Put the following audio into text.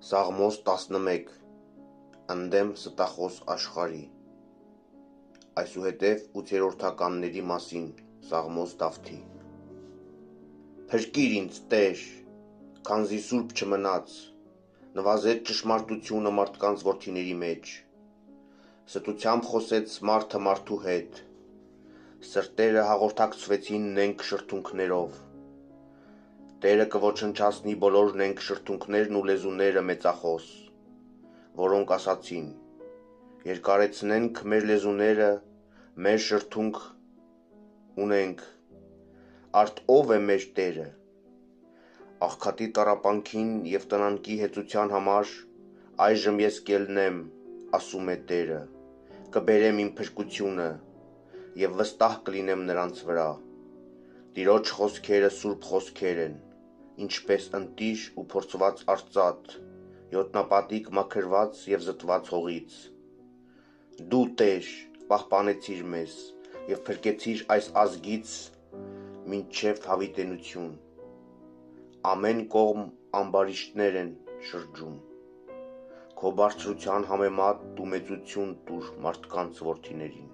Սաղմոս 11 Ընդդեմ ստախոս աշխարհի Այսուհետև 8-րդականների մասին Սաղմոս Դավթի Փրկիր ինձ Տեր, քանզի սուրբ չմնաց, նվազեց ճշմարտությունը մարդկանց որդիների մեջ, ստությամբ խոսեց մարդը մարդու հետ, սրտերը հաղորդակցվեցին նենգ շրթունքներով, Տերը կոչնչացնի բոլոր նենգ շրթունքներն ու լեզուները մեծախոս, որոնք ասացին. երկարեցնենք մեր լեզուները, մեր շրթունք ունենք, արդ ով է մեր Տերը, աղքատի տառապանքին և տնանկի հեծության համար, այժմ ես կելնեմ, ասում է Տերը, կբերեմ իմ փրկությունը և վստահ կլինեմ նրանց վրա, Տիրոջ խոսքերը սուրբ խոսքեր են, ինչպես ընտիր ու փորձված արծաթ, յոտնապատիկ մաքրված և զտված հողից, Դու Տեր, պահպանեցիր մեզ և փրկեցիր այս ազգից մինչև հավիտենություն, ամեն կողմ ամբարիշտներ են շրջում, Քո բարձրության համեմատ դու մեծություն տուր մարդկանց որդիներին,